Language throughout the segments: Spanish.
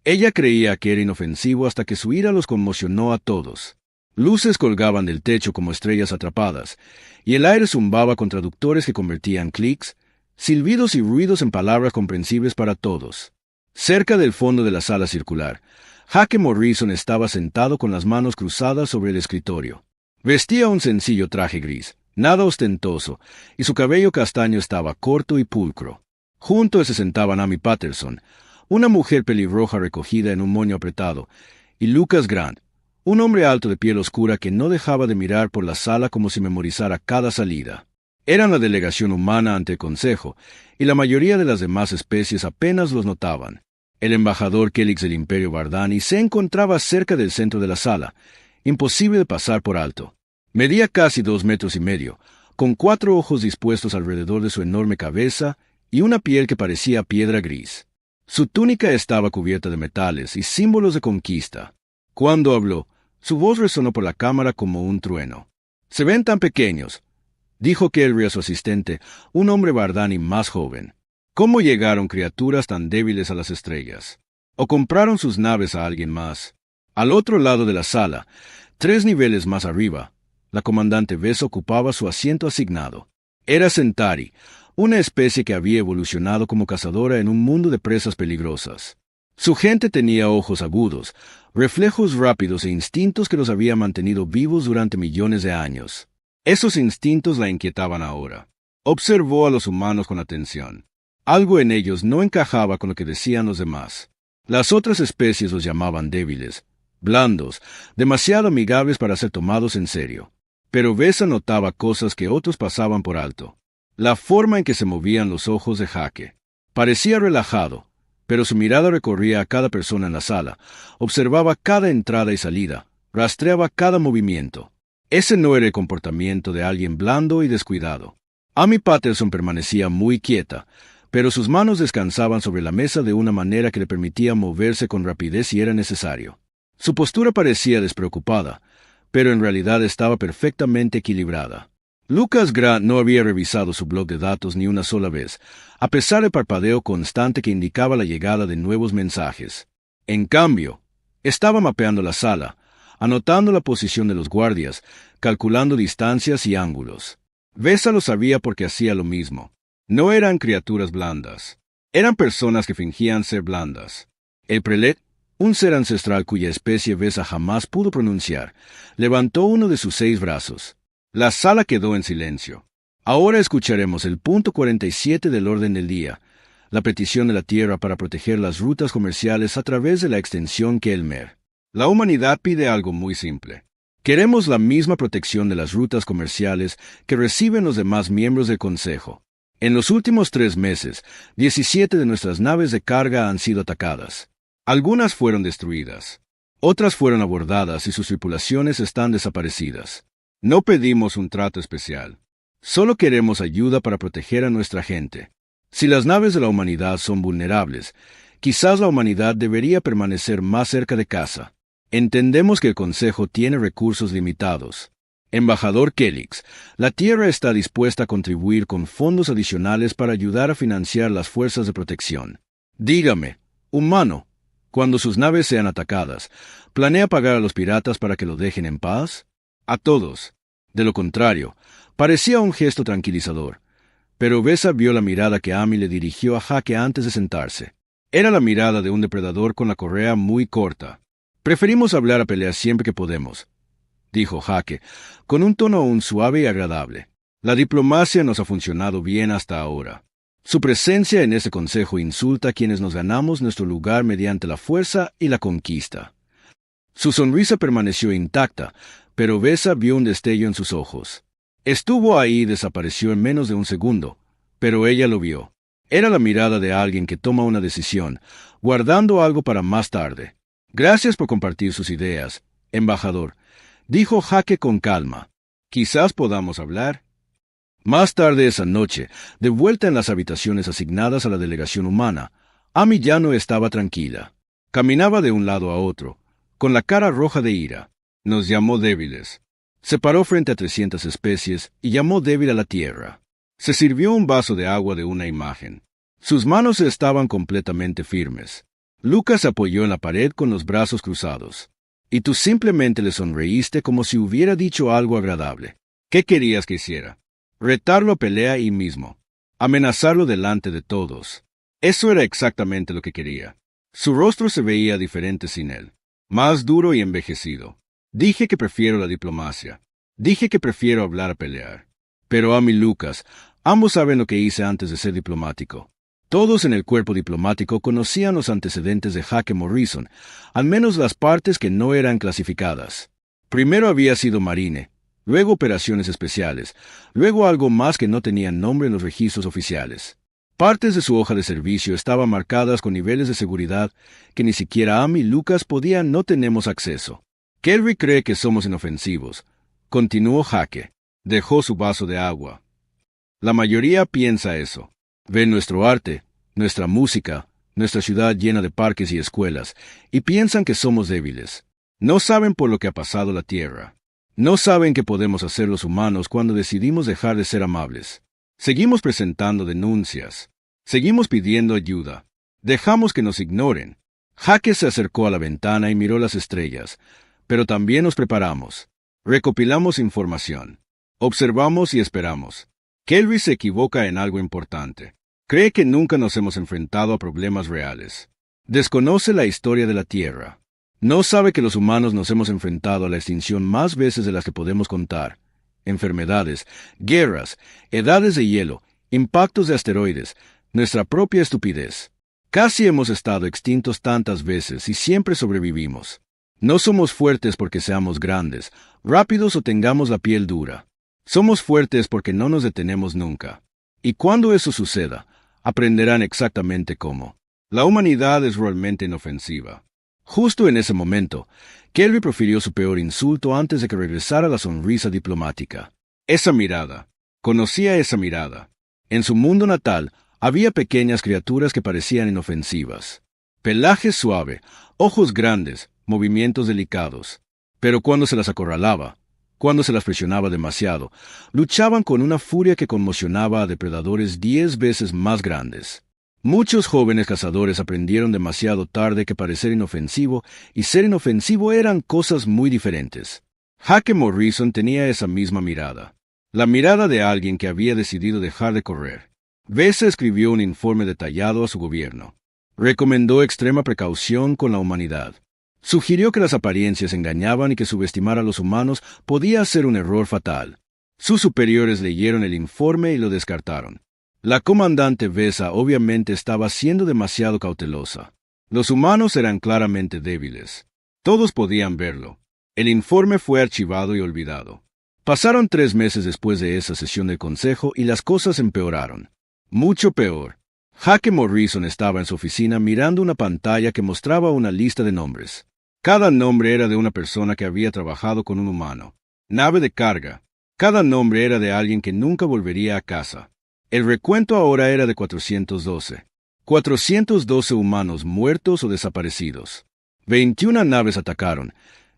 Ella creía que era inofensivo hasta que su ira los conmocionó a todos. Luces colgaban del techo como estrellas atrapadas, y el aire zumbaba con traductores que convertían clics, silbidos y ruidos en palabras comprensibles para todos. Cerca del fondo de la sala circular, Jake Morrison estaba sentado con las manos cruzadas sobre el escritorio. Vestía un sencillo traje gris, nada ostentoso, y su cabello castaño estaba corto y pulcro. Junto a él se sentaban Amy Patterson, una mujer pelirroja recogida en un moño apretado, y Lucas Grant, un hombre alto de piel oscura que no dejaba de mirar por la sala como si memorizara cada salida. Eran la delegación humana ante el Consejo, y la mayoría de las demás especies apenas los notaban. El embajador Kelix del Imperio Bardani se encontraba cerca del centro de la sala, imposible de pasar por alto. Medía casi 2,5 metros, con 4 ojos dispuestos alrededor de su enorme cabeza y una piel que parecía piedra gris. Su túnica estaba cubierta de metales y símbolos de conquista. Cuando habló, su voz resonó por la cámara como un trueno. «Se ven tan pequeños», dijo Kelry a su asistente, un hombre Bardani más joven. «¿Cómo llegaron criaturas tan débiles a las estrellas? ¿O compraron sus naves a alguien más?» Al otro lado de la sala, 3 niveles más arriba, la comandante Vesa ocupaba su asiento asignado. Era Centauri, una especie que había evolucionado como cazadora en un mundo de presas peligrosas. Su gente tenía ojos agudos, reflejos rápidos e instintos que los habían mantenido vivos durante millones de años. Esos instintos la inquietaban ahora. Observó a los humanos con atención. Algo en ellos no encajaba con lo que decían los demás. Las otras especies los llamaban débiles, blandos, demasiado amigables para ser tomados en serio. Pero Vesa notaba cosas que otros pasaban por alto. La forma en que se movían los ojos de Jake. Parecía relajado, pero su mirada recorría a cada persona en la sala, observaba cada entrada y salida, rastreaba cada movimiento. Ese no era el comportamiento de alguien blando y descuidado. Amy Patterson permanecía muy quieta, pero sus manos descansaban sobre la mesa de una manera que le permitía moverse con rapidez si era necesario. Su postura parecía despreocupada, pero en realidad estaba perfectamente equilibrada. Lucas Grant no había revisado su blog de datos ni una sola vez, a pesar del parpadeo constante que indicaba la llegada de nuevos mensajes. En cambio, estaba mapeando la sala, anotando la posición de los guardias, calculando distancias y ángulos. Vesa lo sabía porque hacía lo mismo. No eran criaturas blandas. Eran personas que fingían ser blandas. El prelate, un ser ancestral cuya especie Vesa jamás pudo pronunciar, levantó uno de sus 6 brazos. La sala quedó en silencio. Ahora escucharemos el punto 47 del orden del día, la petición de la Tierra para proteger las rutas comerciales a través de la extensión Kelmer. La humanidad pide algo muy simple. Queremos la misma protección de las rutas comerciales que reciben los demás miembros del Consejo. En los últimos 3 meses, 17 de nuestras naves de carga han sido atacadas. Algunas fueron destruidas. Otras fueron abordadas y sus tripulaciones están desaparecidas. No pedimos un trato especial. Solo queremos ayuda para proteger a nuestra gente. Si las naves de la humanidad son vulnerables, quizás la humanidad debería permanecer más cerca de casa. Entendemos que el Consejo tiene recursos limitados. Embajador Kelix, la Tierra está dispuesta a contribuir con fondos adicionales para ayudar a financiar las fuerzas de protección. Dígame, humano, cuando sus naves sean atacadas, ¿planea pagar a los piratas para que lo dejen en paz? A todos. De lo contrario, parecía un gesto tranquilizador. Pero Vesa vio la mirada que Amy le dirigió a Jake antes de sentarse. Era la mirada de un depredador con la correa muy corta. «Preferimos hablar a pelear siempre que podemos», dijo Jake, con un tono aún suave y agradable. «La diplomacia nos ha funcionado bien hasta ahora. Su presencia en ese consejo insulta a quienes nos ganamos nuestro lugar mediante la fuerza y la conquista». Su sonrisa permaneció intacta, pero Vesa vio un destello en sus ojos. Estuvo ahí y desapareció en menos de un segundo, pero ella lo vio. Era la mirada de alguien que toma una decisión, guardando algo para más tarde. «Gracias por compartir sus ideas, embajador», dijo Jake con calma. «Quizás podamos hablar». Más tarde esa noche, de vuelta en las habitaciones asignadas a la delegación humana, Amy ya no estaba tranquila. Caminaba de un lado a otro, con la cara roja de ira. Nos llamó débiles. Se paró frente a 300 especies y llamó débil a la Tierra. Se sirvió un vaso de agua de una imagen. Sus manos estaban completamente firmes. Lucas se apoyó en la pared con los brazos cruzados. Y tú simplemente le sonreíste como si hubiera dicho algo agradable. ¿Qué querías que hiciera? Retarlo a pelea ahí mismo. Amenazarlo delante de todos. Eso era exactamente lo que quería. Su rostro se veía diferente sin él. Más duro y envejecido. Dije que prefiero la diplomacia. Dije que prefiero hablar a pelear. Pero Amy y Lucas, ambos saben lo que hice antes de ser diplomático. Todos en el cuerpo diplomático conocían los antecedentes de Jaque Morrison, al menos las partes que no eran clasificadas. Primero había sido marine, luego operaciones especiales, luego algo más que no tenía nombre en los registros oficiales. Partes de su hoja de servicio estaban marcadas con niveles de seguridad que ni siquiera Amy y Lucas podían. No tenemos acceso. Kelly cree que somos inofensivos. Continuó Jaque. Dejó su vaso de agua. La mayoría piensa eso. Ven nuestro arte, nuestra música, nuestra ciudad llena de parques y escuelas, y piensan que somos débiles. No saben por lo que ha pasado la Tierra. No saben qué podemos hacer los humanos cuando decidimos dejar de ser amables. Seguimos presentando denuncias. Seguimos pidiendo ayuda. Dejamos que nos ignoren. Jaque se acercó a la ventana y miró las estrellas, pero también nos preparamos. Recopilamos información. Observamos y esperamos. Kelly se equivoca en algo importante. Cree que nunca nos hemos enfrentado a problemas reales. Desconoce la historia de la Tierra. No sabe que los humanos nos hemos enfrentado a la extinción más veces de las que podemos contar. Enfermedades, guerras, edades de hielo, impactos de asteroides, nuestra propia estupidez. Casi hemos estado extintos tantas veces y siempre sobrevivimos. No somos fuertes porque seamos grandes, rápidos o tengamos la piel dura. Somos fuertes porque no nos detenemos nunca. Y cuando eso suceda, aprenderán exactamente cómo. La humanidad es realmente inofensiva. Justo en ese momento, Kelly profirió su peor insulto antes de que regresara la sonrisa diplomática. Esa mirada. Conocía esa mirada. En su mundo natal, había pequeñas criaturas que parecían inofensivas. Pelaje suave, ojos grandes, movimientos delicados. Pero cuando se las acorralaba, cuando se las presionaba demasiado, luchaban con una furia que conmocionaba a depredadores 10 veces más grandes. Muchos jóvenes cazadores aprendieron demasiado tarde que parecer inofensivo y ser inofensivo eran cosas muy diferentes. Jaque Morrison tenía esa misma mirada. La mirada de alguien que había decidido dejar de correr. Bessa escribió un informe detallado a su gobierno. Recomendó extrema precaución con la humanidad. Sugirió que las apariencias engañaban y que subestimar a los humanos podía ser un error fatal. Sus superiores leyeron el informe y lo descartaron. La comandante Bessa obviamente estaba siendo demasiado cautelosa. Los humanos eran claramente débiles. Todos podían verlo. El informe fue archivado y olvidado. Pasaron 3 meses después de esa sesión del consejo y las cosas empeoraron. Mucho peor. Jaque Morrison estaba en su oficina mirando una pantalla que mostraba una lista de nombres. Cada nombre era de una persona que había trabajado con un humano. Nave de carga. Cada nombre era de alguien que nunca volvería a casa. El recuento ahora era de 412. 412 humanos muertos o desaparecidos. 21 naves atacaron,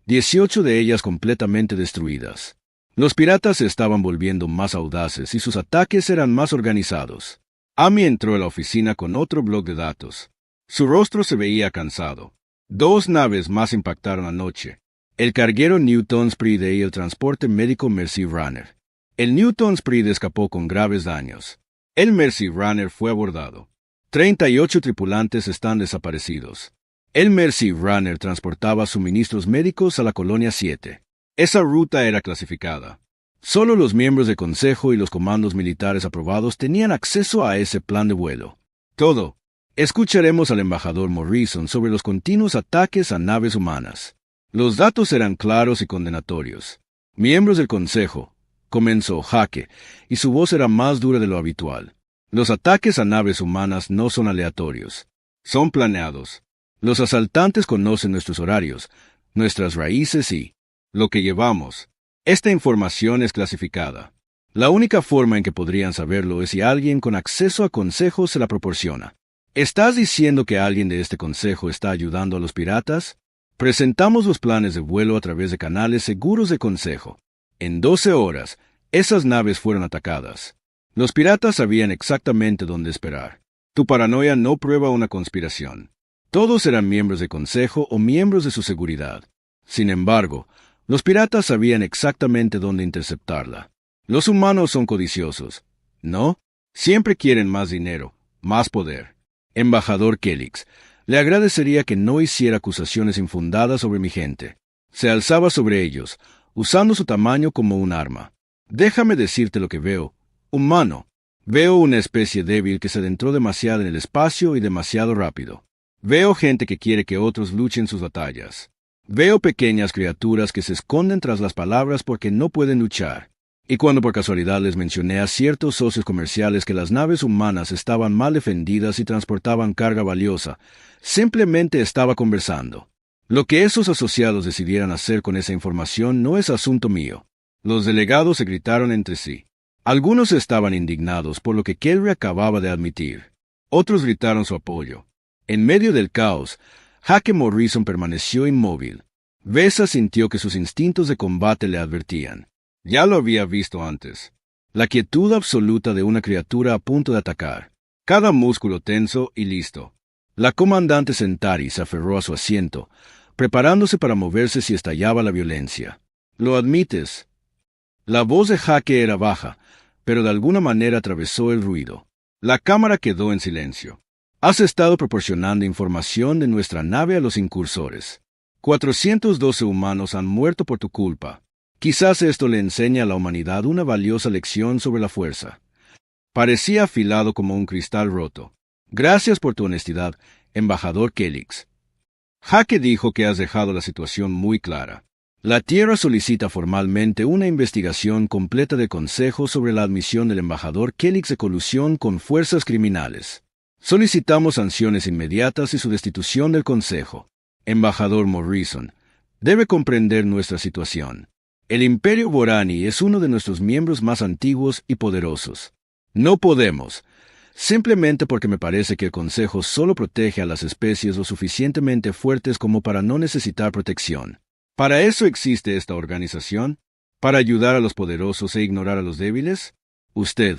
18 de ellas completamente destruidas. Los piratas se estaban volviendo más audaces y sus ataques eran más organizados. Amy entró a la oficina con otro bloc de datos. Su rostro se veía cansado. 2 naves más impactaron anoche. El carguero Newton's Pride y el transporte médico Mercy Runner. El Newton's Pride escapó con graves daños. El Mercy Runner fue abordado. 38 tripulantes están desaparecidos. El Mercy Runner transportaba suministros médicos a la Colonia 7. Esa ruta era clasificada. Solo los miembros del Consejo y los comandos militares aprobados tenían acceso a ese plan de vuelo. Todo. Escucharemos al embajador Morrison sobre los continuos ataques a naves humanas. Los datos eran claros y condenatorios. Miembros del Consejo, comenzó Jaque, y su voz era más dura de lo habitual. Los ataques a naves humanas no son aleatorios. Son planeados. Los asaltantes conocen nuestros horarios, nuestras raíces y lo que llevamos. Esta información es clasificada. La única forma en que podrían saberlo es si alguien con acceso a Consejo se la proporciona. ¿Estás diciendo que alguien de este consejo está ayudando a los piratas? Presentamos los planes de vuelo a través de canales seguros de consejo. En 12 horas, esas naves fueron atacadas. Los piratas sabían exactamente dónde esperar. Tu paranoia no prueba una conspiración. Todos eran miembros del Consejo o miembros de su seguridad. Sin embargo, los piratas sabían exactamente dónde interceptarla. Los humanos son codiciosos, ¿no? Siempre quieren más dinero, más poder. Embajador Kelix, le agradecería que no hiciera acusaciones infundadas sobre mi gente. Se alzaba sobre ellos, usando su tamaño como un arma. Déjame decirte lo que veo. Humano. Veo una especie débil que se adentró demasiado en el espacio y demasiado rápido. Veo gente que quiere que otros luchen sus batallas. Veo pequeñas criaturas que se esconden tras las palabras porque no pueden luchar. Y cuando por casualidad les mencioné a ciertos socios comerciales que las naves humanas estaban mal defendidas y transportaban carga valiosa, simplemente estaba conversando. Lo que esos asociados decidieran hacer con esa información no es asunto mío. Los delegados se gritaron entre sí. Algunos estaban indignados por lo que Kelry acababa de admitir. Otros gritaron su apoyo. En medio del caos, Hake Morrison permaneció inmóvil. Vesa sintió que sus instintos de combate le advertían. Ya lo había visto antes. La quietud absoluta de una criatura a punto de atacar. Cada músculo tenso y listo. La comandante Centauri se aferró a su asiento, preparándose para moverse si estallaba la violencia. ¿Lo admites? La voz de Hake era baja, pero de alguna manera atravesó el ruido. La cámara quedó en silencio. Has estado proporcionando información de nuestra nave a los incursores. 412 humanos han muerto por tu culpa. Quizás esto le enseñe a la humanidad una valiosa lección sobre la fuerza. Parecía afilado como un cristal roto. Gracias por tu honestidad, embajador Kelix. Hake dijo que has dejado la situación muy clara. La Tierra solicita formalmente una investigación completa del Consejo sobre la admisión del embajador Kelix de colusión con fuerzas criminales. Solicitamos sanciones inmediatas y su destitución del Consejo. Embajador Morrison, debe comprender nuestra situación. El Imperio Borani es uno de nuestros miembros más antiguos y poderosos. No podemos, simplemente porque me parece que el Consejo solo protege a las especies lo suficientemente fuertes como para no necesitar protección. ¿Para eso existe esta organización? ¿Para ayudar a los poderosos e ignorar a los débiles? Usted,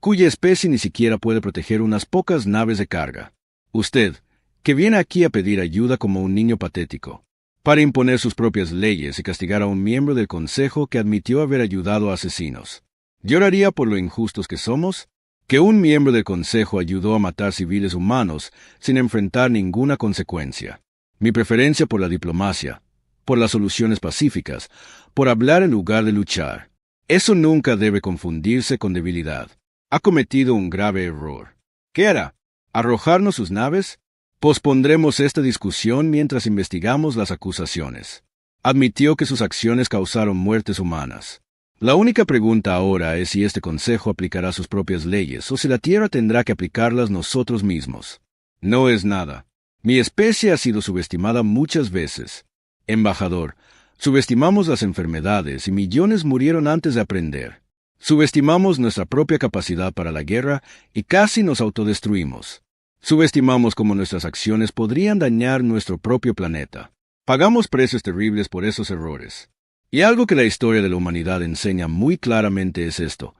cuya especie ni siquiera puede proteger unas pocas naves de carga. Usted, que viene aquí a pedir ayuda como un niño patético, para imponer sus propias leyes y castigar a un miembro del Consejo que admitió haber ayudado a asesinos. ¿Lloraría por lo injustos que somos? Que un miembro del Consejo ayudó a matar civiles humanos sin enfrentar ninguna consecuencia. Mi preferencia por la diplomacia, por las soluciones pacíficas, por hablar en lugar de luchar. Eso nunca debe confundirse con debilidad. Ha cometido un grave error. ¿Qué hará? ¿Arrojarnos sus naves? Pospondremos esta discusión mientras investigamos las acusaciones. Admitió que sus acciones causaron muertes humanas. La única pregunta ahora es si este Consejo aplicará sus propias leyes o si la Tierra tendrá que aplicarlas nosotros mismos. No es nada. Mi especie ha sido subestimada muchas veces. Embajador, subestimamos las enfermedades y millones murieron antes de aprender. Subestimamos nuestra propia capacidad para la guerra y casi nos autodestruimos. Subestimamos cómo nuestras acciones podrían dañar nuestro propio planeta. Pagamos precios terribles por esos errores. Y algo que la historia de la humanidad enseña muy claramente es esto.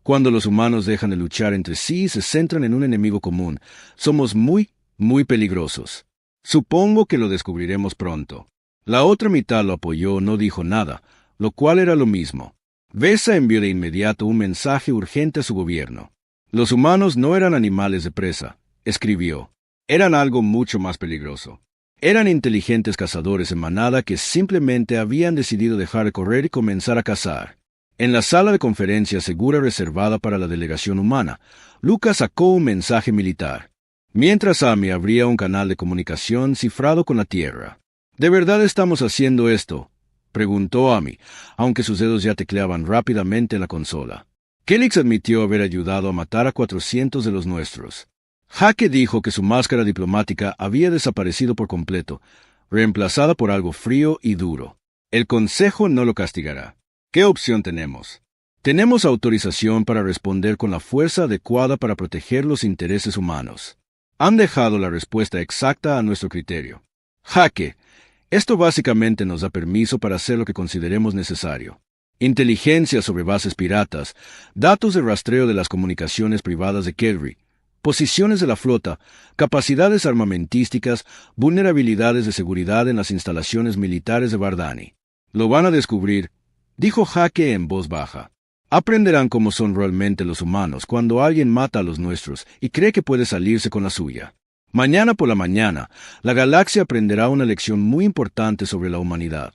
Cuando los humanos dejan de luchar entre sí y se centran en un enemigo común, somos muy peligrosos. Supongo que lo descubriremos pronto. La otra mitad lo apoyó, no dijo nada, lo cual era lo mismo. Vesa envió de inmediato un mensaje urgente a su gobierno. Los humanos no eran animales de presa, escribió. Eran algo mucho más peligroso. Eran inteligentes cazadores en manada que simplemente habían decidido dejar de correr y comenzar a cazar. En la sala de conferencias segura reservada para la delegación humana, Lucas sacó un mensaje militar. Mientras Amy abría un canal de comunicación cifrado con la Tierra. ¿De verdad estamos haciendo esto?, preguntó Amy, aunque sus dedos ya tecleaban rápidamente en la consola. Kelix admitió haber ayudado a matar a 400 de los nuestros. Hake dijo que su máscara diplomática había desaparecido por completo, reemplazada por algo frío y duro. El Consejo no lo castigará. ¿Qué opción tenemos? Tenemos autorización para responder con la fuerza adecuada para proteger los intereses humanos. Han dejado la respuesta exacta a nuestro criterio. Hake, esto básicamente nos da permiso para hacer lo que consideremos necesario. Inteligencia sobre bases piratas, datos de rastreo de las comunicaciones privadas de Kelry, posiciones de la flota, capacidades armamentísticas, vulnerabilidades de seguridad en las instalaciones militares de Bardani. Lo van a descubrir, dijo Hake en voz baja. Aprenderán cómo son realmente los humanos cuando alguien mata a los nuestros y cree que puede salirse con la suya. Mañana por la mañana, la galaxia aprenderá una lección muy importante sobre la humanidad,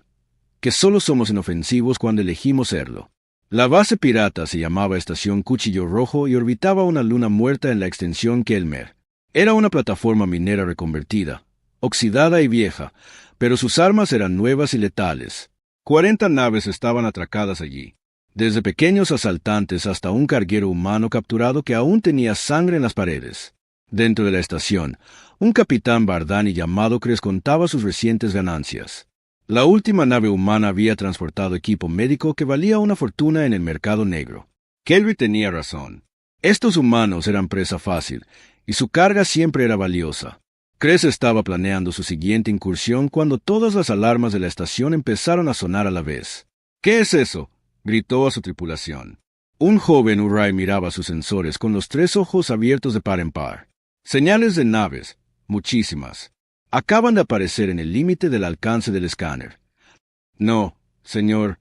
que solo somos inofensivos cuando elegimos serlo. La base pirata se llamaba Estación Cuchillo Rojo y orbitaba una luna muerta en la extensión Kelmer. Era una plataforma minera reconvertida, oxidada y vieja, pero sus armas eran nuevas y letales. 40 naves estaban atracadas allí, desde pequeños asaltantes hasta un carguero humano capturado que aún tenía sangre en las paredes. Dentro de la estación, un capitán Bardani llamado Cres contaba sus recientes ganancias. La última nave humana había transportado equipo médico que valía una fortuna en el mercado negro. Kelvin tenía razón. Estos humanos eran presa fácil, y su carga siempre era valiosa. Cres estaba planeando su siguiente incursión cuando todas las alarmas de la estación empezaron a sonar a la vez. «¿Qué es eso?», gritó a su tripulación. Un joven Urai miraba sus sensores con los 3 ojos abiertos de par en par. Señales de naves, muchísimas. Acaban de aparecer en el límite del alcance del escáner. No, señor.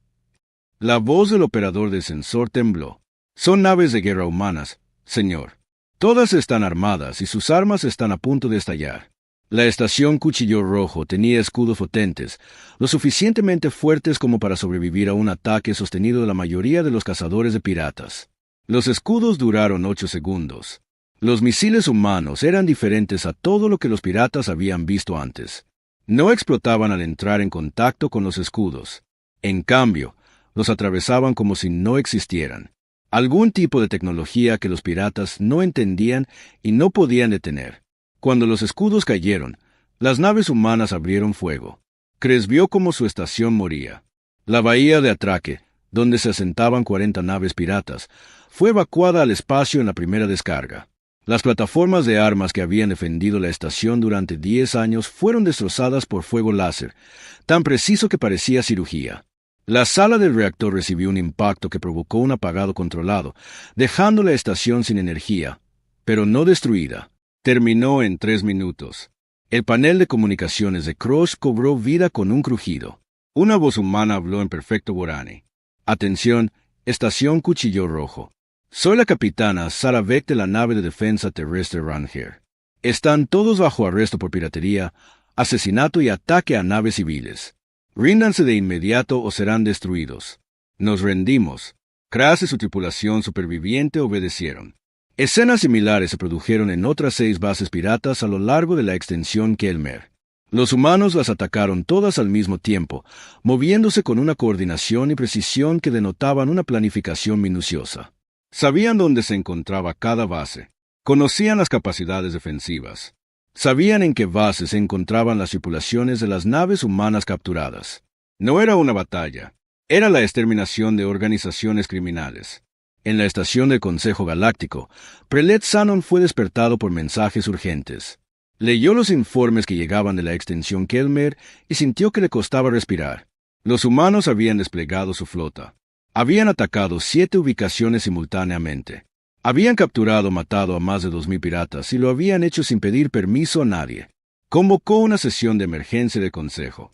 La voz del operador del sensor tembló. Son naves de guerra humanas, señor. Todas están armadas y sus armas están a punto de estallar. La estación Cuchillo Rojo tenía escudos potentes, lo suficientemente fuertes como para sobrevivir a un ataque sostenido de la mayoría de los cazadores de piratas. Los escudos duraron 8 segundos. Los misiles humanos eran diferentes a todo lo que los piratas habían visto antes. No explotaban al entrar en contacto con los escudos. En cambio, los atravesaban como si no existieran. Algún tipo de tecnología que los piratas no entendían y no podían detener. Cuando los escudos cayeron, las naves humanas abrieron fuego. Cres vio cómo su estación moría. La bahía de atraque, donde se asentaban 40 naves piratas, fue evacuada al espacio en la primera descarga. Las plataformas de armas que habían defendido la estación durante 10 años fueron destrozadas por fuego láser, tan preciso que parecía cirugía. La sala del reactor recibió un impacto que provocó un apagado controlado, dejando la estación sin energía, pero no destruida. Terminó en 3 minutos. El panel de comunicaciones de Krosh cobró vida con un crujido. Una voz humana habló en perfecto Borani. «Atención, Estación Cuchillo Rojo. Soy la capitana Sarah Beck de la nave de defensa terrestre Ranger. Están todos bajo arresto por piratería, asesinato y ataque a naves civiles. Ríndanse de inmediato o serán destruidos. Nos rendimos». Kras y su tripulación superviviente obedecieron. Escenas similares se produjeron en otras 6 bases piratas a lo largo de la extensión Kelmer. Los humanos las atacaron todas al mismo tiempo, moviéndose con una coordinación y precisión que denotaban una planificación minuciosa. Sabían dónde se encontraba cada base. Conocían las capacidades defensivas. Sabían en qué bases se encontraban las tripulaciones de las naves humanas capturadas. No era una batalla. Era la exterminación de organizaciones criminales. En la estación del Consejo Galáctico, Prelet Sanon fue despertado por mensajes urgentes. Leyó los informes que llegaban de la extensión Kelmer y sintió que le costaba respirar. Los humanos habían desplegado su flota. Habían atacado 7 ubicaciones simultáneamente. Habían capturado o matado a más de 2,000 piratas y lo habían hecho sin pedir permiso a nadie. Convocó una sesión de emergencia del Consejo.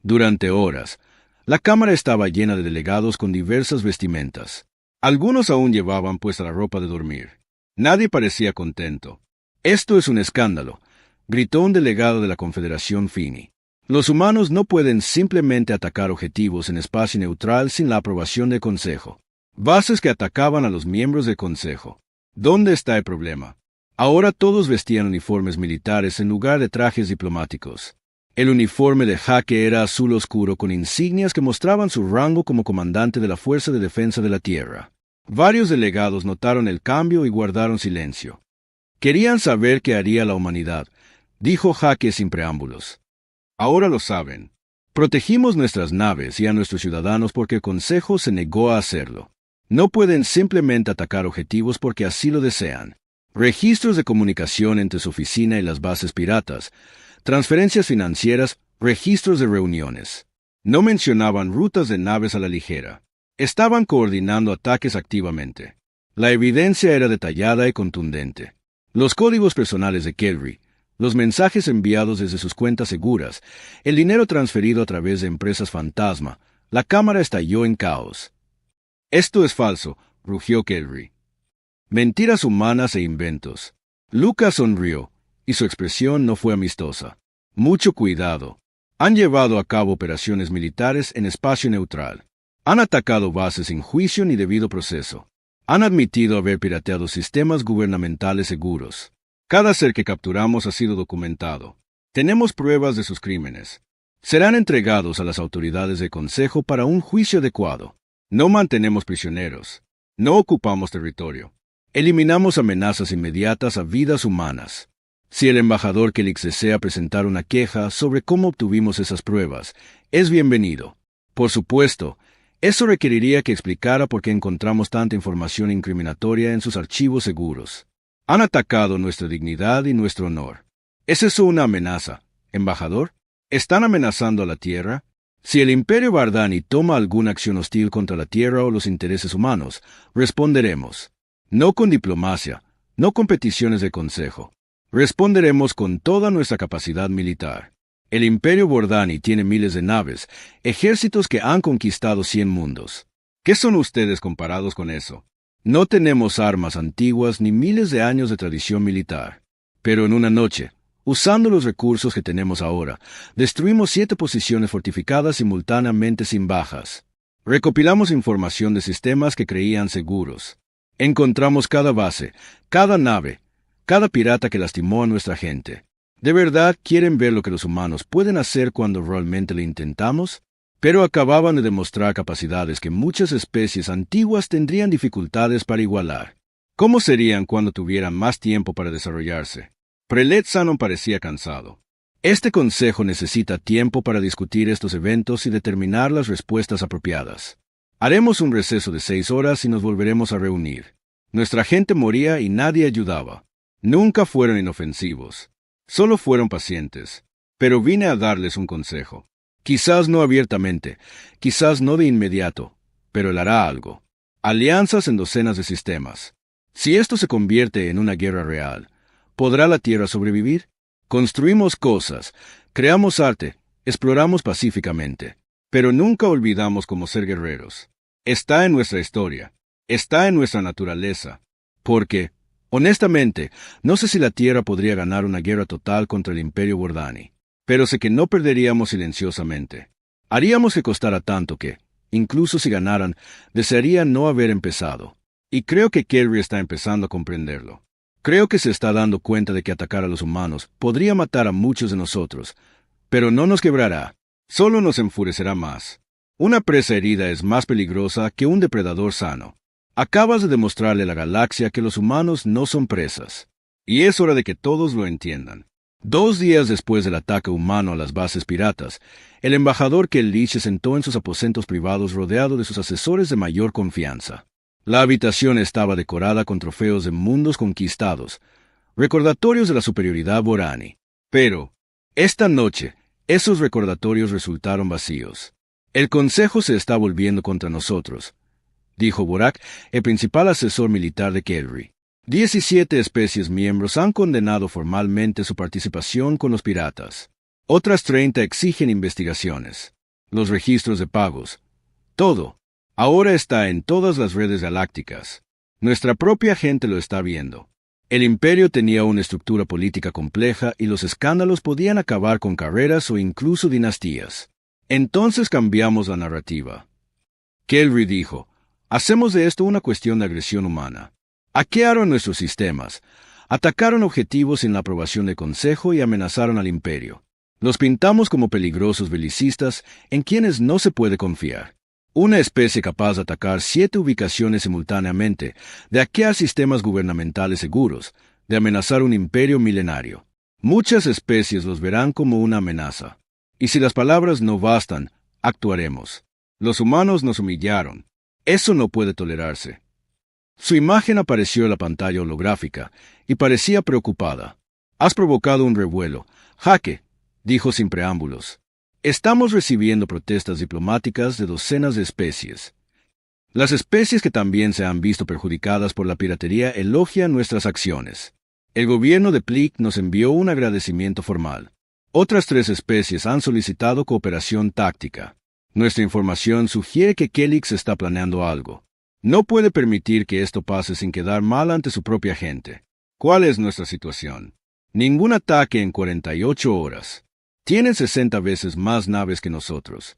Durante horas, la cámara estaba llena de delegados con diversas vestimentas. Algunos aún llevaban puesta la ropa de dormir. Nadie parecía contento. «Esto es un escándalo», gritó un delegado de la Confederación Fini. «Los humanos no pueden simplemente atacar objetivos en espacio neutral sin la aprobación del Consejo. Bases que atacaban a los miembros del Consejo. ¿Dónde está el problema? Ahora todos vestían uniformes militares en lugar de trajes diplomáticos. El uniforme de Hake era azul oscuro con insignias que mostraban su rango como comandante de la Fuerza de Defensa de la Tierra. Varios delegados notaron el cambio y guardaron silencio. Querían saber qué haría la humanidad, dijo Hake sin preámbulos. Ahora lo saben. Protegimos nuestras naves y a nuestros ciudadanos porque el Consejo se negó a hacerlo. No pueden simplemente atacar objetivos porque así lo desean. Registros de comunicación entre su oficina y las bases piratas, transferencias financieras, registros de reuniones. No mencionaban rutas de naves a la ligera. Estaban coordinando ataques activamente. La evidencia era detallada y contundente. Los códigos personales de Kelry, los mensajes enviados desde sus cuentas seguras, el dinero transferido a través de empresas fantasma, la cámara estalló en caos. «Esto es falso», rugió Kelry. «Mentiras humanas e inventos». Lucas sonrió, y su expresión no fue amistosa. «Mucho cuidado. Han llevado a cabo operaciones militares en espacio neutral. Han atacado bases sin juicio ni debido proceso. Han admitido haber pirateado sistemas gubernamentales seguros. Cada ser que capturamos ha sido documentado. Tenemos pruebas de sus crímenes. Serán entregados a las autoridades del Consejo para un juicio adecuado. No mantenemos prisioneros. No ocupamos territorio. Eliminamos amenazas inmediatas a vidas humanas. Si el embajador Kelix desea presentar una queja sobre cómo obtuvimos esas pruebas, es bienvenido. Por supuesto, eso requeriría que explicara por qué encontramos tanta información incriminatoria en sus archivos seguros. Han atacado nuestra dignidad y nuestro honor. ¿Es eso una amenaza, embajador? ¿Están amenazando a la Tierra? Si el Imperio Bardani toma alguna acción hostil contra la Tierra o los intereses humanos, responderemos. No con diplomacia, no con peticiones del Consejo. Responderemos con toda nuestra capacidad militar. El Imperio Bordani tiene miles de naves, ejércitos que han conquistado 100 mundos. ¿Qué son ustedes comparados con eso? No tenemos armas antiguas ni miles de años de tradición militar. Pero en una noche, usando los recursos que tenemos ahora, destruimos 7 posiciones fortificadas simultáneamente sin bajas. Recopilamos información de sistemas que creían seguros. Encontramos cada base, cada nave, cada pirata que lastimó a nuestra gente. ¿De verdad quieren ver lo que los humanos pueden hacer cuando realmente lo intentamos? Pero acababan de demostrar capacidades que muchas especies antiguas tendrían dificultades para igualar. ¿Cómo serían cuando tuvieran más tiempo para desarrollarse? Prelet Sanon parecía cansado. Este consejo necesita tiempo para discutir estos eventos y determinar las respuestas apropiadas. Haremos un receso de 6 horas y nos volveremos a reunir. Nuestra gente moría y nadie ayudaba. Nunca fueron inofensivos. Solo fueron pacientes. Pero vine a darles un consejo. Quizás no abiertamente, quizás no de inmediato, pero él hará algo. Alianzas en docenas de sistemas. Si esto se convierte en una guerra real, ¿podrá la Tierra sobrevivir? Construimos cosas, creamos arte, exploramos pacíficamente, pero nunca olvidamos cómo ser guerreros. Está en nuestra historia, está en nuestra naturaleza, porque, honestamente, no sé si la Tierra podría ganar una guerra total contra el Imperio Bordani. Pero sé que no perderíamos silenciosamente. Haríamos que costara tanto que, incluso si ganaran, desearía no haber empezado. Y creo que Kelry está empezando a comprenderlo. Creo que se está dando cuenta de que atacar a los humanos podría matar a muchos de nosotros, pero no nos quebrará, solo nos enfurecerá más. Una presa herida es más peligrosa que un depredador sano. Acabas de demostrarle a la galaxia que los humanos no son presas. Y es hora de que todos lo entiendan. 2 días después del ataque humano a las bases piratas, el embajador Kellich se sentó en sus aposentos privados rodeado de sus asesores de mayor confianza. La habitación estaba decorada con trofeos de mundos conquistados, recordatorios de la superioridad Borani. Pero, esta noche, esos recordatorios resultaron vacíos. El Consejo se está volviendo contra nosotros, dijo Borak, el principal asesor militar de Kelry. 17 especies miembros han condenado formalmente su participación con los piratas. Otras 30 exigen investigaciones. Los registros de pagos. Todo. Ahora está en todas las redes galácticas. Nuestra propia gente lo está viendo. El imperio tenía una estructura política compleja y los escándalos podían acabar con carreras o incluso dinastías. Entonces cambiamos la narrativa. Kelry dijo, hacemos de esto una cuestión de agresión humana. Hackearon nuestros sistemas, atacaron objetivos sin la aprobación del Consejo y amenazaron al Imperio. Los pintamos como peligrosos belicistas en quienes no se puede confiar. Una especie capaz de atacar 7 ubicaciones simultáneamente, de hackear sistemas gubernamentales seguros, de amenazar un imperio milenario. Muchas especies los verán como una amenaza. Y si las palabras no bastan, actuaremos. Los humanos nos humillaron. Eso no puede tolerarse. Su imagen apareció en la pantalla holográfica y parecía preocupada. Has provocado un revuelo. Jaque, dijo sin preámbulos. Estamos recibiendo protestas diplomáticas de docenas de especies. Las especies que también se han visto perjudicadas por la piratería elogian nuestras acciones. El gobierno de Plick nos envió un agradecimiento formal. Otras 3 especies han solicitado cooperación táctica. Nuestra información sugiere que Kelix está planeando algo. No puede permitir que esto pase sin quedar mal ante su propia gente. ¿Cuál es nuestra situación? Ningún ataque en 48 horas. Tienen 60 veces más naves que nosotros.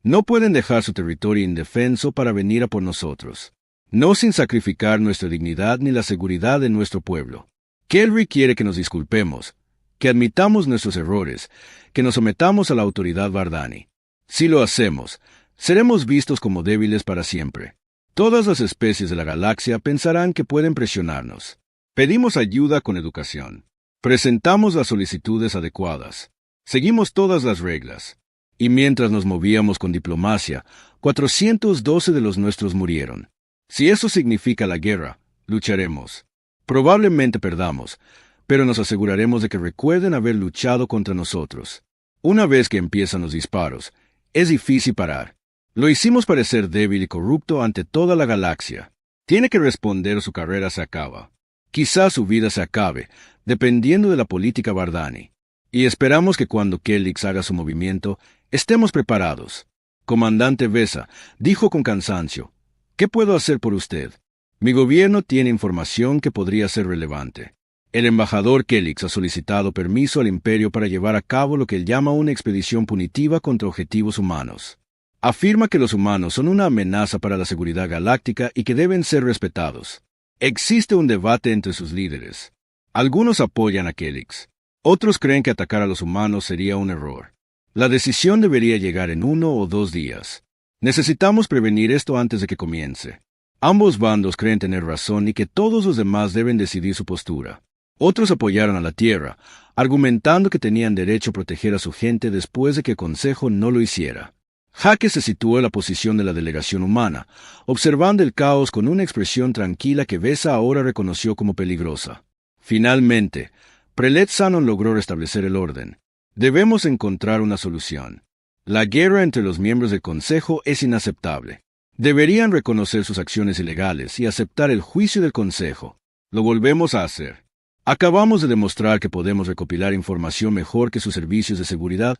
No pueden dejar su territorio indefenso para venir a por nosotros. No sin sacrificar nuestra dignidad ni la seguridad de nuestro pueblo. Kelry quiere que nos disculpemos, que admitamos nuestros errores, que nos sometamos a la autoridad Vardani. Si lo hacemos, seremos vistos como débiles para siempre. Todas las especies de la galaxia pensarán que pueden presionarnos. Pedimos ayuda con educación. Presentamos las solicitudes adecuadas. Seguimos todas las reglas. Y mientras nos movíamos con diplomacia, 412 de los nuestros murieron. Si eso significa la guerra, lucharemos. Probablemente perdamos, pero nos aseguraremos de que recuerden haber luchado contra nosotros. Una vez que empiezan los disparos, es difícil parar. Lo hicimos parecer débil y corrupto ante toda la galaxia. Tiene que responder o su carrera se acaba. Quizás su vida se acabe, dependiendo de la política Vardani. Y esperamos que cuando Kelix haga su movimiento, estemos preparados. Comandante Vesa dijo con cansancio, ¿qué puedo hacer por usted? Mi gobierno tiene información que podría ser relevante. El embajador Kelix ha solicitado permiso al Imperio para llevar a cabo lo que él llama una expedición punitiva contra objetivos humanos. Afirma que los humanos son una amenaza para la seguridad galáctica y que deben ser respetados. Existe un debate entre sus líderes. Algunos apoyan a Kelix. Otros creen que atacar a los humanos sería un error. La decisión debería llegar en 1 o 2 días. Necesitamos prevenir esto antes de que comience. Ambos bandos creen tener razón y que todos los demás deben decidir su postura. Otros apoyaron a la Tierra, argumentando que tenían derecho a proteger a su gente después de que el Consejo no lo hiciera. Jaque se situó en la posición de la delegación humana, observando el caos con una expresión tranquila que Vesa ahora reconoció como peligrosa. Finalmente, Prelet Sanon logró restablecer el orden. Debemos encontrar una solución. La guerra entre los miembros del Consejo es inaceptable. Deberían reconocer sus acciones ilegales y aceptar el juicio del Consejo. Lo volvemos a hacer. Acabamos de demostrar que podemos recopilar información mejor que sus servicios de seguridad,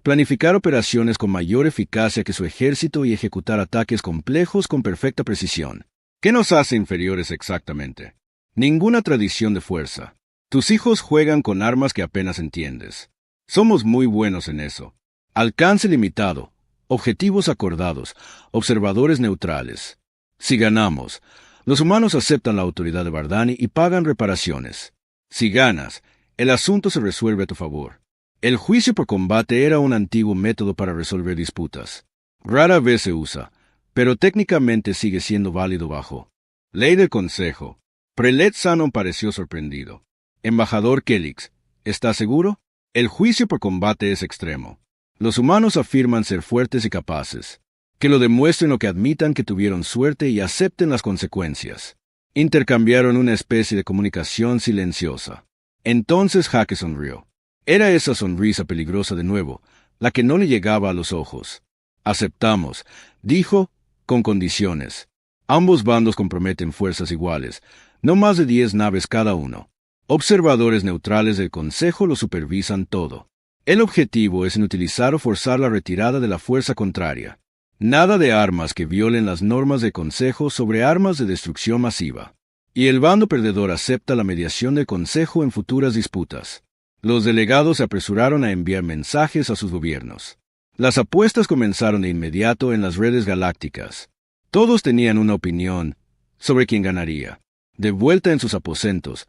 planificar operaciones con mayor eficacia que su ejército y ejecutar ataques complejos con perfecta precisión. ¿Qué nos hace inferiores exactamente? Ninguna tradición de fuerza. Tus hijos juegan con armas que apenas entiendes. Somos muy buenos en eso. Alcance limitado, objetivos acordados, observadores neutrales. Si ganamos, los humanos aceptan la autoridad de Vardani y pagan reparaciones. Si ganas, el asunto se resuelve a tu favor. El juicio por combate era un antiguo método para resolver disputas. Rara vez se usa, pero técnicamente sigue siendo válido bajo ley del Consejo. Prelet Sanon pareció sorprendido. Embajador Kelix, ¿está seguro? El juicio por combate es extremo. Los humanos afirman ser fuertes y capaces. Que lo demuestren o que admitan que tuvieron suerte y acepten las consecuencias. Intercambiaron una especie de comunicación silenciosa. Entonces Jaque sonrió. Era esa sonrisa peligrosa de nuevo, la que no le llegaba a los ojos. Aceptamos, dijo, con condiciones. Ambos bandos comprometen fuerzas iguales, no más de 10 naves cada uno. Observadores neutrales del Consejo lo supervisan todo. El objetivo es inutilizar o forzar la retirada de la fuerza contraria. Nada de armas que violen las normas del Consejo sobre armas de destrucción masiva. Y el bando perdedor acepta la mediación del Consejo en futuras disputas. Los delegados se apresuraron a enviar mensajes a sus gobiernos. Las apuestas comenzaron de inmediato en las redes galácticas. Todos tenían una opinión sobre quién ganaría. De vuelta en sus aposentos,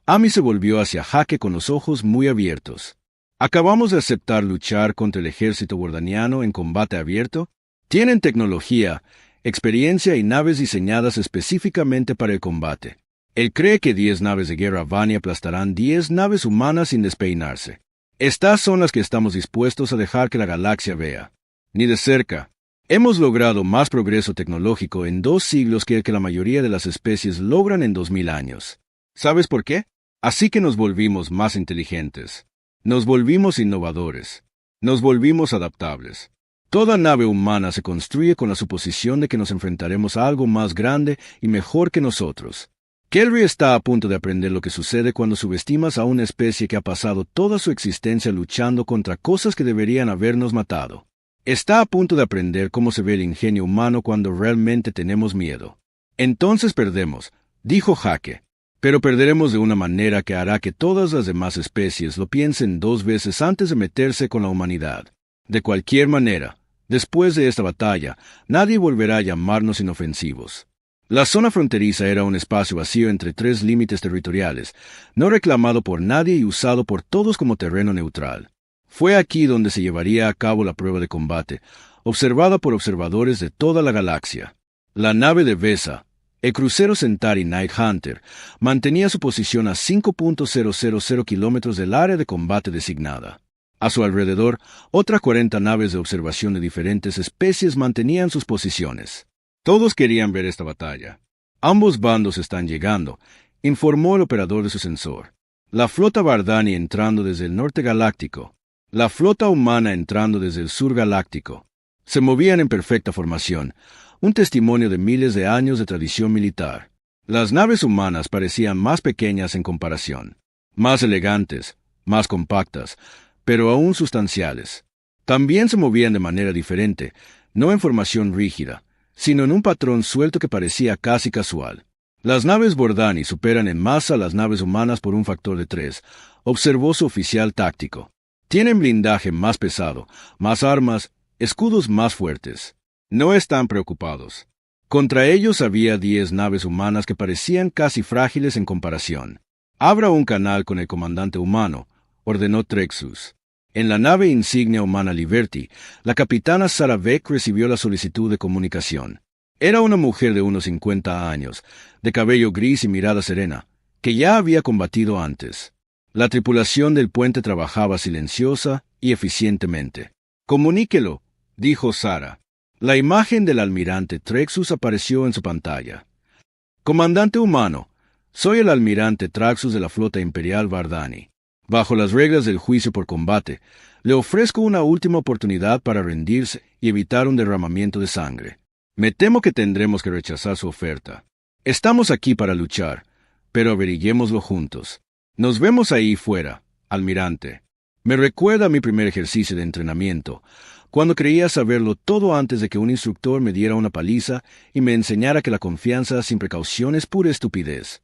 Ami se volvió hacia Jaque con los ojos muy abiertos. ¿Acabamos de aceptar luchar contra el ejército bordaniano en combate abierto? Tienen tecnología, experiencia y naves diseñadas específicamente para el combate. Él cree que 10 naves de guerra Vani aplastarán 10 naves humanas sin despeinarse. Estas son las que estamos dispuestos a dejar que la galaxia vea. Ni de cerca. Hemos logrado más progreso tecnológico en 2 siglos que el que la mayoría de las especies logran en 2000 años. ¿Sabes por qué? Así que nos volvimos más inteligentes. Nos volvimos innovadores. Nos volvimos adaptables. Toda nave humana se construye con la suposición de que nos enfrentaremos a algo más grande y mejor que nosotros. Kelry está a punto de aprender lo que sucede cuando subestimas a una especie que ha pasado toda su existencia luchando contra cosas que deberían habernos matado. Está a punto de aprender cómo se ve el ingenio humano cuando realmente tenemos miedo. Entonces perdemos, dijo Jake. Pero perderemos de una manera que hará que todas las demás especies lo piensen 2 veces antes de meterse con la humanidad. De cualquier manera, después de esta batalla, nadie volverá a llamarnos inofensivos. La zona fronteriza era un espacio vacío entre 3 límites territoriales, no reclamado por nadie y usado por todos como terreno neutral. Fue aquí donde se llevaría a cabo la prueba de combate, observada por observadores de toda la galaxia. La nave de Vesa, el crucero Centauri Nighthunter, mantenía su posición a 5.000 kilómetros del área de combate designada. A su alrededor, otras 40 naves de observación de diferentes especies mantenían sus posiciones. Todos querían ver esta batalla. Ambos bandos están llegando, informó el operador de su sensor. La flota Bardani entrando desde el norte galáctico. La flota humana entrando desde el sur galáctico. Se movían en perfecta formación, un testimonio de miles de años de tradición militar. Las naves humanas parecían más pequeñas en comparación, más elegantes, más compactas, pero aún sustanciales. También se movían de manera diferente, no en formación rígida, sino en un patrón suelto que parecía casi casual. Las naves Bordani superan en masa a las naves humanas por un factor de 3, observó su oficial táctico. Tienen blindaje más pesado, más armas, escudos más fuertes. No están preocupados. Contra ellos había 10 naves humanas que parecían casi frágiles en comparación. Abra un canal con el comandante humano, ordenó Trexus. En la nave insignia humana Liberty, la capitana Sarah Beck recibió la solicitud de comunicación. Era una mujer de unos 50 años, de cabello gris y mirada serena, que ya había combatido antes. La tripulación del puente trabajaba silenciosa y eficientemente. «Comuníquelo», dijo Sarah. La imagen del almirante Trexus apareció en su pantalla. «Comandante humano, soy el almirante Traxus de la flota imperial Bardani. Bajo las reglas del juicio por combate, le ofrezco una última oportunidad para rendirse y evitar un derramamiento de sangre. Me temo que tendremos que rechazar su oferta. Estamos aquí para luchar, pero averiguémoslo juntos. Nos vemos ahí fuera, almirante. Me recuerda a mi primer ejercicio de entrenamiento, cuando creía saberlo todo antes de que un instructor me diera una paliza y me enseñara que la confianza sin precaución es pura estupidez».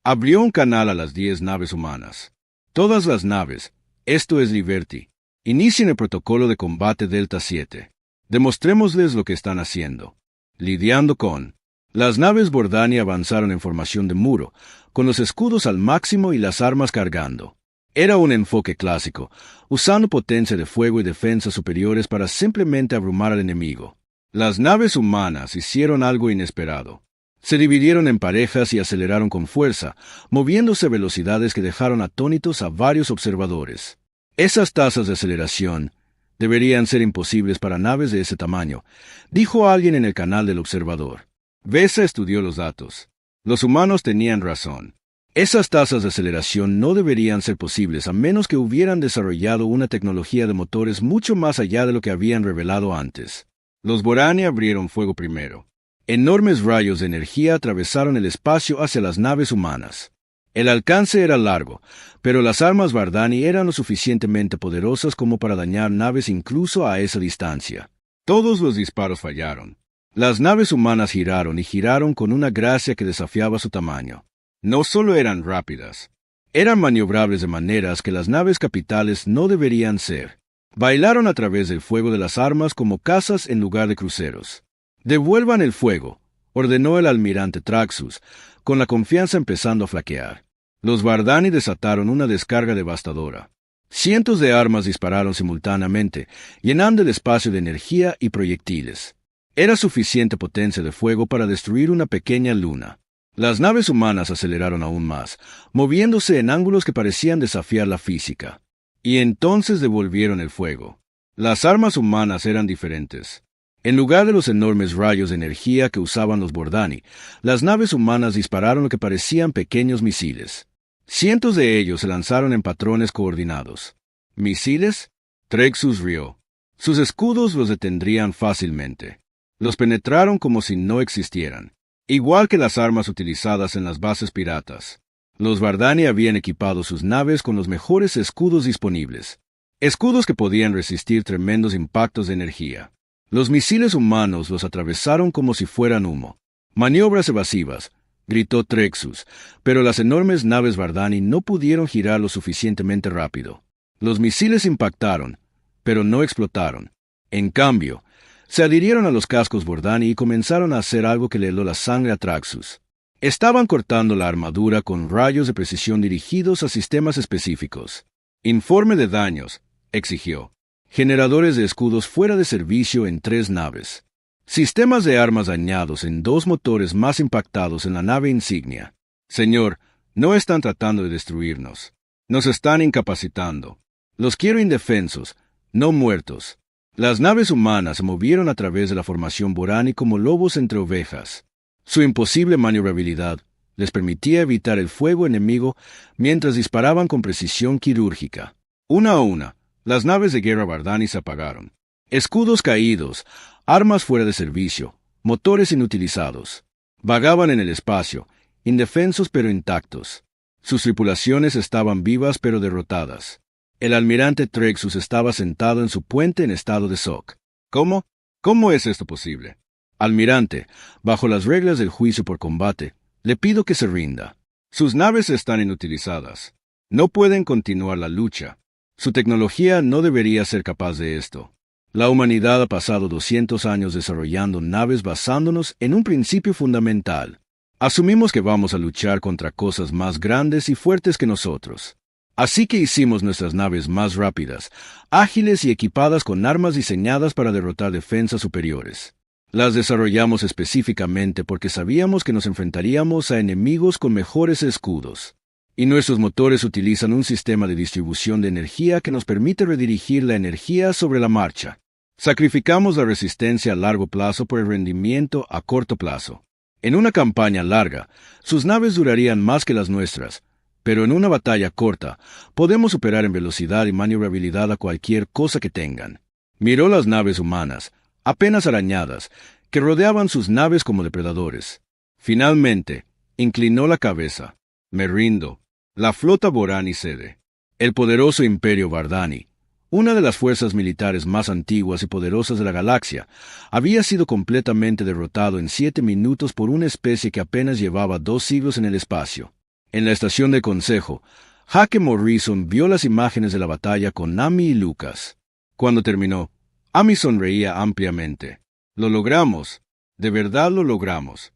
Abrió un canal a las 10 naves humanas. «Todas las naves, esto es Liberty, inicien el protocolo de combate Delta 7. Demostrémosles lo que están haciendo. Lidiando con». Las naves Bordani avanzaron en formación de muro, con los escudos al máximo y las armas cargando. Era un enfoque clásico, usando potencia de fuego y defensa superiores para simplemente abrumar al enemigo. Las naves humanas hicieron algo inesperado. Se dividieron en parejas y aceleraron con fuerza, moviéndose a velocidades que dejaron atónitos a varios observadores. Esas tasas de aceleración deberían ser imposibles para naves de ese tamaño, dijo alguien en el canal del observador. Vesa estudió los datos. Los humanos tenían razón. Esas tasas de aceleración no deberían ser posibles a menos que hubieran desarrollado una tecnología de motores mucho más allá de lo que habían revelado antes. Los Borani abrieron fuego primero. Enormes rayos de energía atravesaron el espacio hacia las naves humanas. El alcance era largo, pero las armas Bardani eran lo suficientemente poderosas como para dañar naves incluso a esa distancia. Todos los disparos fallaron. Las naves humanas giraron y giraron con una gracia que desafiaba su tamaño. No solo eran rápidas, eran maniobrables de maneras que las naves capitales no deberían ser. Bailaron a través del fuego de las armas como cazas en lugar de cruceros. «Devuelvan el fuego», ordenó el almirante Traxus, con la confianza empezando a flaquear. Los Bardani desataron una descarga devastadora. Cientos de armas dispararon simultáneamente, llenando el espacio de energía y proyectiles. Era suficiente potencia de fuego para destruir una pequeña luna. Las naves humanas aceleraron aún más, moviéndose en ángulos que parecían desafiar la física. Y entonces devolvieron el fuego. Las armas humanas eran diferentes. En lugar de los enormes rayos de energía que usaban los Bordani, las naves humanas dispararon lo que parecían pequeños misiles. Cientos de ellos se lanzaron en patrones coordinados. ¿Misiles? Trexus rió. Sus escudos los detendrían fácilmente. Los penetraron como si no existieran, igual que las armas utilizadas en las bases piratas. Los Vardani habían equipado sus naves con los mejores escudos disponibles, escudos que podían resistir tremendos impactos de energía. Los misiles humanos los atravesaron como si fueran humo. Maniobras evasivas, gritó Trexus, pero las enormes naves Vardani no pudieron girar lo suficientemente rápido. Los misiles impactaron, pero no explotaron. En cambio, se adhirieron a los cascos Vardani y comenzaron a hacer algo que le heló la sangre a Traxus. Estaban cortando la armadura con rayos de precisión dirigidos a sistemas específicos. Informe de daños, exigió. Generadores de escudos fuera de servicio en 3 naves. Sistemas de armas dañados en 2 motores más impactados en la nave insignia. Señor, no están tratando de destruirnos. Nos están incapacitando. Los quiero indefensos, no muertos. Las naves humanas se movieron a través de la formación Vorani como lobos entre ovejas. Su imposible maniobrabilidad les permitía evitar el fuego enemigo mientras disparaban con precisión quirúrgica. Una a una, las naves de guerra Vardani se apagaron. Escudos caídos, armas fuera de servicio, motores inutilizados. Vagaban en el espacio, indefensos pero intactos. Sus tripulaciones estaban vivas pero derrotadas. El almirante Trexus estaba sentado en su puente en estado de shock. ¿Cómo? ¿Cómo es esto posible? Almirante, bajo las reglas del juicio por combate, le pido que se rinda. Sus naves están inutilizadas. No pueden continuar la lucha. Su tecnología no debería ser capaz de esto. La humanidad ha pasado 200 años desarrollando naves basándonos en un principio fundamental. Asumimos que vamos a luchar contra cosas más grandes y fuertes que nosotros. Así que hicimos nuestras naves más rápidas, ágiles y equipadas con armas diseñadas para derrotar defensas superiores. Las desarrollamos específicamente porque sabíamos que nos enfrentaríamos a enemigos con mejores escudos. Y nuestros motores utilizan un sistema de distribución de energía que nos permite redirigir la energía sobre la marcha. Sacrificamos la resistencia a largo plazo por el rendimiento a corto plazo. En una campaña larga, sus naves durarían más que las nuestras, pero en una batalla corta, podemos superar en velocidad y maniobrabilidad a cualquier cosa que tengan. Miró las naves humanas, apenas arañadas, que rodeaban sus naves como depredadores. Finalmente, inclinó la cabeza. Me rindo. La flota Vorani cede. El poderoso imperio Vardani, una de las fuerzas militares más antiguas y poderosas de la galaxia, había sido completamente derrotado en 7 minutos por una especie que apenas llevaba 2 siglos en el espacio. En la estación de consejo, Hake Morrison vio las imágenes de la batalla con Amy y Lucas. Cuando terminó, Amy sonreía ampliamente. Lo logramos. De verdad lo logramos.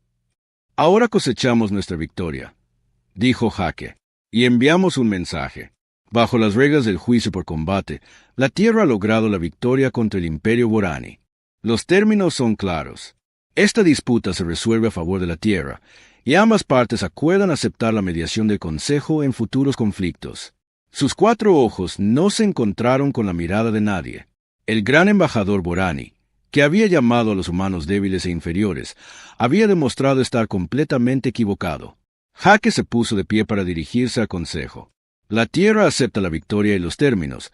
Ahora cosechamos nuestra victoria, dijo Hake, y enviamos un mensaje. Bajo las reglas del juicio por combate, la Tierra ha logrado la victoria contra el Imperio Vorani. Los términos son claros. Esta disputa se resuelve a favor de la Tierra, y ambas partes acuerdan aceptar la mediación del Consejo en futuros conflictos. Sus 4 ojos no se encontraron con la mirada de nadie. El gran embajador Vorani, que había llamado a los humanos débiles e inferiores, había demostrado estar completamente equivocado. Hake se puso de pie para dirigirse al Consejo. La Tierra acepta la victoria y los términos,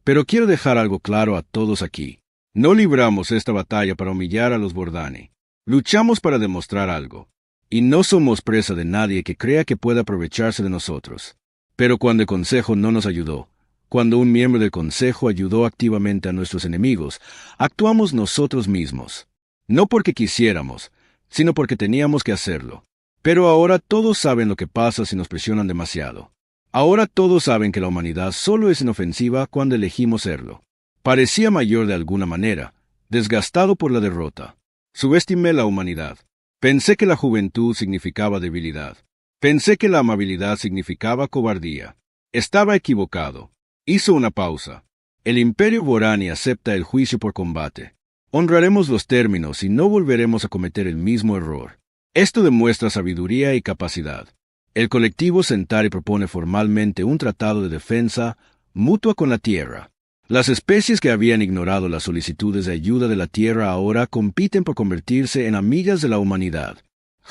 pero quiero dejar algo claro a todos aquí. No libramos esta batalla para humillar a los Vardani. Luchamos para demostrar algo. Y no somos presa de nadie que crea que pueda aprovecharse de nosotros. Pero cuando el Consejo no nos ayudó, cuando un miembro del Consejo ayudó activamente a nuestros enemigos, actuamos nosotros mismos. No porque quisiéramos, sino porque teníamos que hacerlo. Pero ahora todos saben lo que pasa si nos presionan demasiado. Ahora todos saben que la humanidad solo es inofensiva cuando elegimos serlo. Parecía mayor de alguna manera, desgastado por la derrota. Subestimé la humanidad. Pensé que la juventud significaba debilidad. Pensé que la amabilidad significaba cobardía. Estaba equivocado. Hizo una pausa. El Imperio Vorani acepta el juicio por combate. Honraremos los términos y no volveremos a cometer el mismo error. Esto demuestra sabiduría y capacidad. El colectivo Centauri propone formalmente un tratado de defensa mutua con la Tierra. Las especies que habían ignorado las solicitudes de ayuda de la Tierra ahora compiten por convertirse en amigas de la humanidad.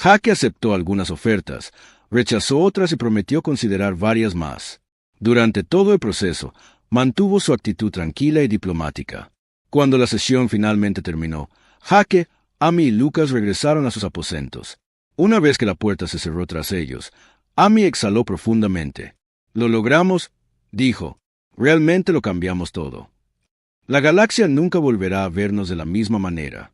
Hake aceptó algunas ofertas, rechazó otras y prometió considerar varias más. Durante todo el proceso, mantuvo su actitud tranquila y diplomática. Cuando la sesión finalmente terminó, Jake, Amy y Lucas regresaron a sus aposentos. Una vez que la puerta se cerró tras ellos, Amy exhaló profundamente. «Lo logramos», dijo. «Realmente lo cambiamos todo. La galaxia nunca volverá a vernos de la misma manera.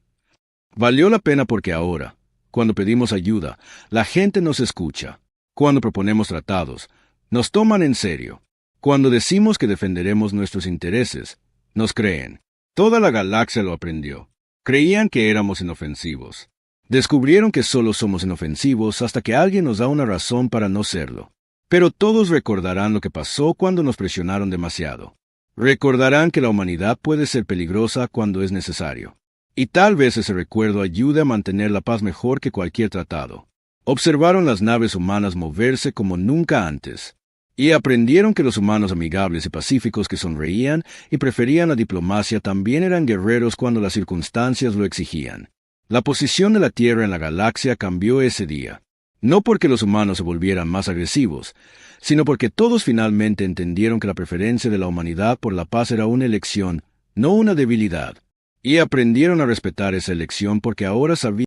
Valió la pena porque ahora, cuando pedimos ayuda, la gente nos escucha. Cuando proponemos tratados, nos toman en serio. Cuando decimos que defenderemos nuestros intereses, nos creen. Toda la galaxia lo aprendió. Creían que éramos inofensivos. Descubrieron que solo somos inofensivos hasta que alguien nos da una razón para no serlo. Pero todos recordarán lo que pasó cuando nos presionaron demasiado. Recordarán que la humanidad puede ser peligrosa cuando es necesario. Y tal vez ese recuerdo ayude a mantener la paz mejor que cualquier tratado. Observaron las naves humanas moverse como nunca antes. Y aprendieron que los humanos amigables y pacíficos que sonreían y preferían la diplomacia también eran guerreros cuando las circunstancias lo exigían. La posición de la Tierra en la galaxia cambió ese día. No porque los humanos se volvieran más agresivos, sino porque todos finalmente entendieron que la preferencia de la humanidad por la paz era una elección, no una debilidad. Y aprendieron a respetar esa elección porque ahora sabían